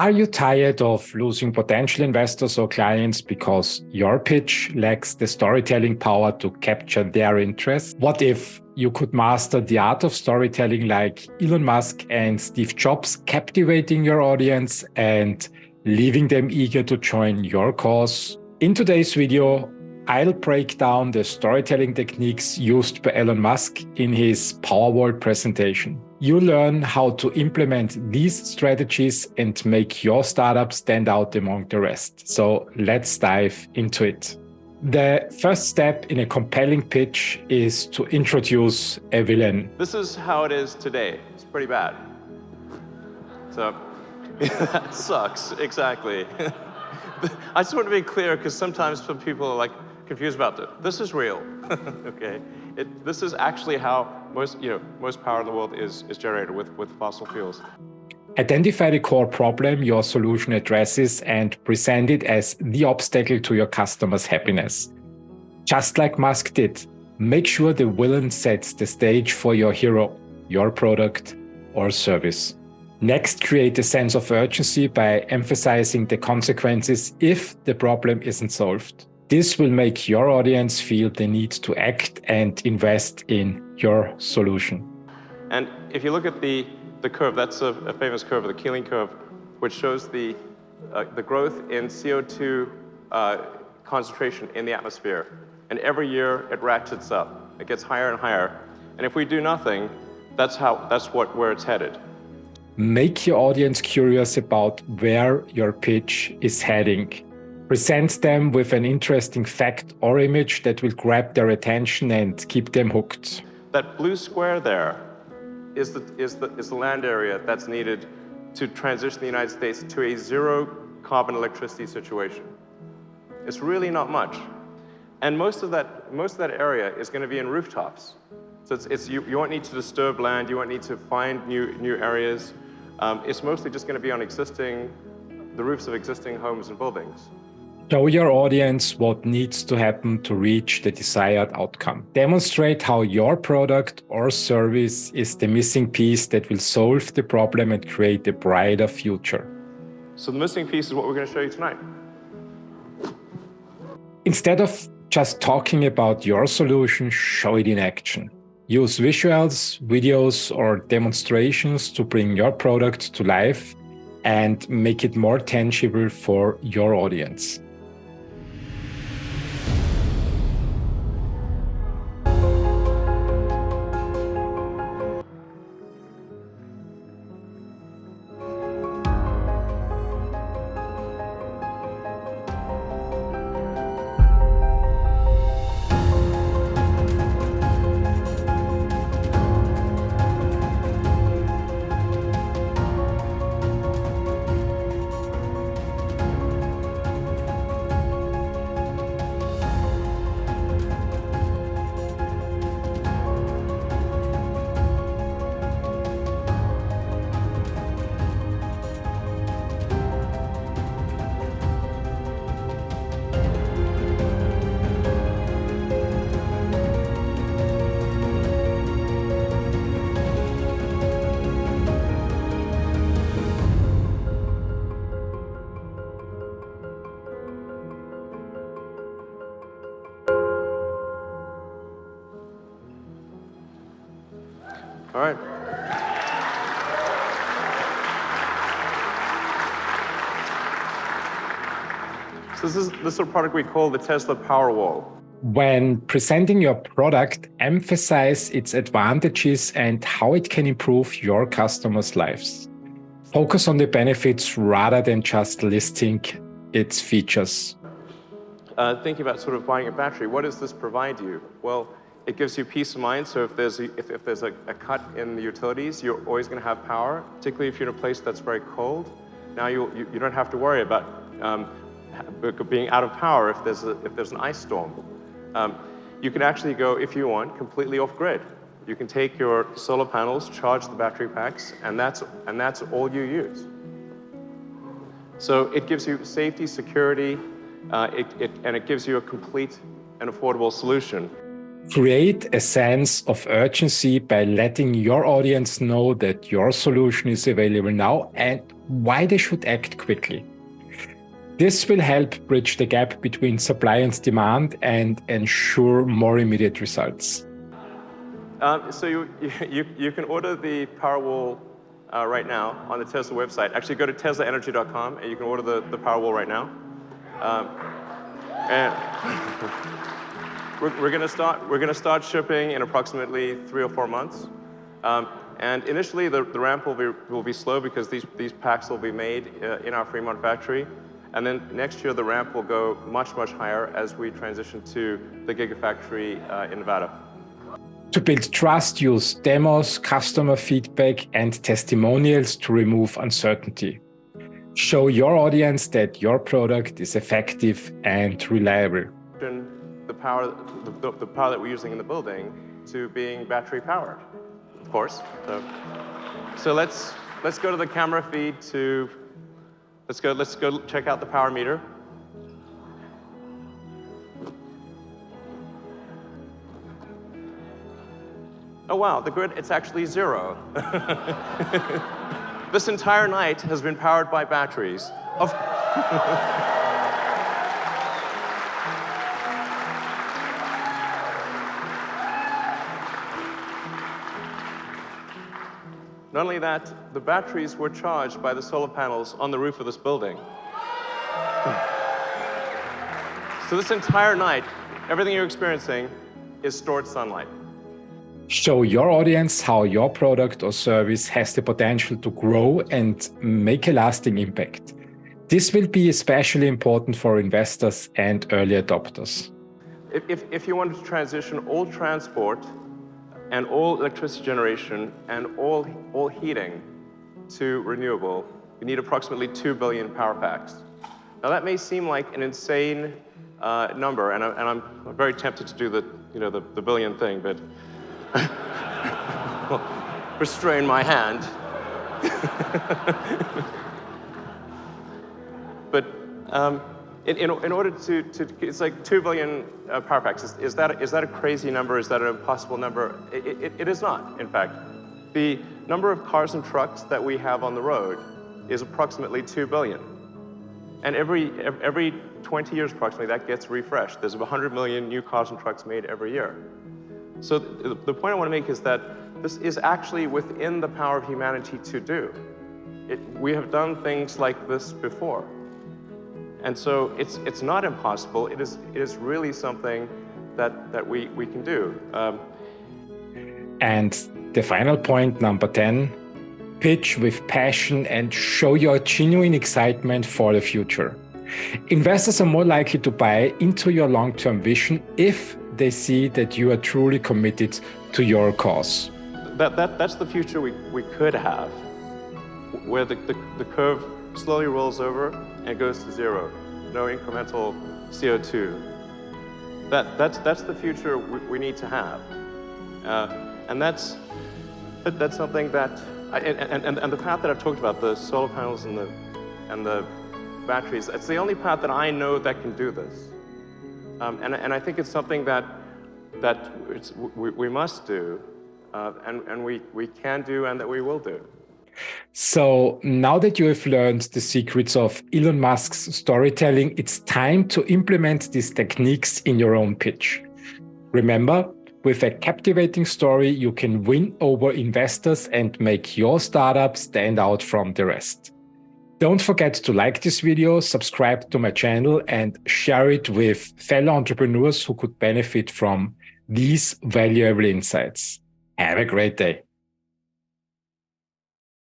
Are you tired of losing potential investors or clients because your pitch lacks the storytelling power to capture their interest? What if you could master the art of storytelling like Elon Musk and Steve Jobs, captivating your audience and leaving them eager to join your cause? In today's video, I'll break down the storytelling techniques used by Elon Musk in his Powerwall presentation. You'll learn how to implement these strategies and make your startup stand out among the rest. So let's dive into it. The first step in a compelling pitch is to introduce a villain. This is how it is today. It's pretty bad. So, that sucks, exactly. I just want to be clear because sometimes some people are like confused about this. This is real, okay? This is actually how most power in the world is generated with fossil fuels. Identify the core problem your solution addresses and present it as the obstacle to your customers' happiness. Just like Musk did, make sure the villain sets the stage for your hero, your product or service. Next, create a sense of urgency by emphasizing the consequences if the problem isn't solved. This will make your audience feel the need to act and invest in your solution. And if you look at the curve, that's a famous curve, the Keeling curve, which shows the growth in CO2 concentration in the atmosphere. And every year it ratchets up. It gets higher and higher. And if we do nothing, that's where it's headed. Make your audience curious about where your pitch is heading. Present them with an interesting fact or image that will grab their attention and keep them hooked. That blue square there is the land area that's needed to transition the United States to a zero carbon electricity situation. It's really not much. And most of that area is going to be in rooftops. So you won't need to disturb land, you won't need to find new areas. It's mostly just going to be on the roofs of existing homes and buildings. Show your audience what needs to happen to reach the desired outcome. Demonstrate how your product or service is the missing piece that will solve the problem and create a brighter future. So the missing piece is what we're going to show you tonight. Instead of just talking about your solution, show it in action. Use visuals, videos, or demonstrations to bring your product to life and make it more tangible for your audience. All right. So this is a product we call the Tesla Powerwall. When presenting your product, emphasize its advantages and how it can improve your customers' lives. Focus on the benefits rather than just listing its features. Thinking about sort of buying a battery, what does this provide you? Well, it gives you peace of mind. So if there's a cut in the utilities, you're always going to have power, particularly if you're in a place that's very cold. Now you don't have to worry about being out of power if there's an ice storm. You can actually go, if you want, completely off grid. You can take your solar panels, charge the battery packs, and that's all you use. So it gives you safety, security, and it gives you a complete and affordable solution. Create a sense of urgency by letting your audience know that your solution is available now and why they should act quickly. This will help bridge the gap between supply and demand and ensure more immediate results. So you can order the Powerwall right now on the Tesla website. Actually, go to teslaenergy.com and you can order the Powerwall right now. And we're going to start shipping in approximately 3 or 4 months. And initially, the ramp will be slow because these packs will be made in our Fremont factory. And then next year, the ramp will go much, much higher as we transition to the Gigafactory in Nevada. To build trust, use demos, customer feedback, and testimonials to remove uncertainty. Show your audience that your product is effective and reliable. The power that we're using in the building to being battery powered, of course. So let's go to the camera feed to let's go check out the power meter. Oh wow, the grid, it's actually 0. This entire night has been powered by batteries. Not only that, the batteries were charged by the solar panels on the roof of this building. So this entire night, everything you're experiencing is stored sunlight. Show your audience how your product or service has the potential to grow and make a lasting impact. This will be especially important for investors and early adopters. If you wanted to transition all transport and all electricity generation and all heating to renewable, you need approximately 2 billion power packs. Now that may seem like an insane number, and I'm very tempted to do the billion thing, but restrain my hand. But in order to, it's like 2 billion power packs. Is that a crazy number? Is that an impossible number? It is not, in fact. The number of cars and trucks that we have on the road is approximately 2 billion. And every 20 years approximately, that gets refreshed. There's 100 million new cars and trucks made every year. So the point I want to make is that this is actually within the power of humanity to do. We have done things like this before. And so it's not impossible. It is really something that we can do. And the final point, number 10, pitch with passion and show your genuine excitement for the future. Investors are more likely to buy into your long-term vision if they see that you are truly committed to your cause. That's the future we could have, where the curve slowly rolls over and goes to 0. No incremental CO2. That's the future we need to have. And that's something that, and the path that I've talked about, the solar panels and the batteries, it's the only path that I know that can do this. And I think it's something that we must do, and we can do, and that we will do. So now that you have learned the secrets of Elon Musk's storytelling, it's time to implement these techniques in your own pitch. Remember, with a captivating story, you can win over investors and make your startup stand out from the rest. Don't forget to like this video, subscribe to my channel, and share it with fellow entrepreneurs who could benefit from these valuable insights. Have a great day.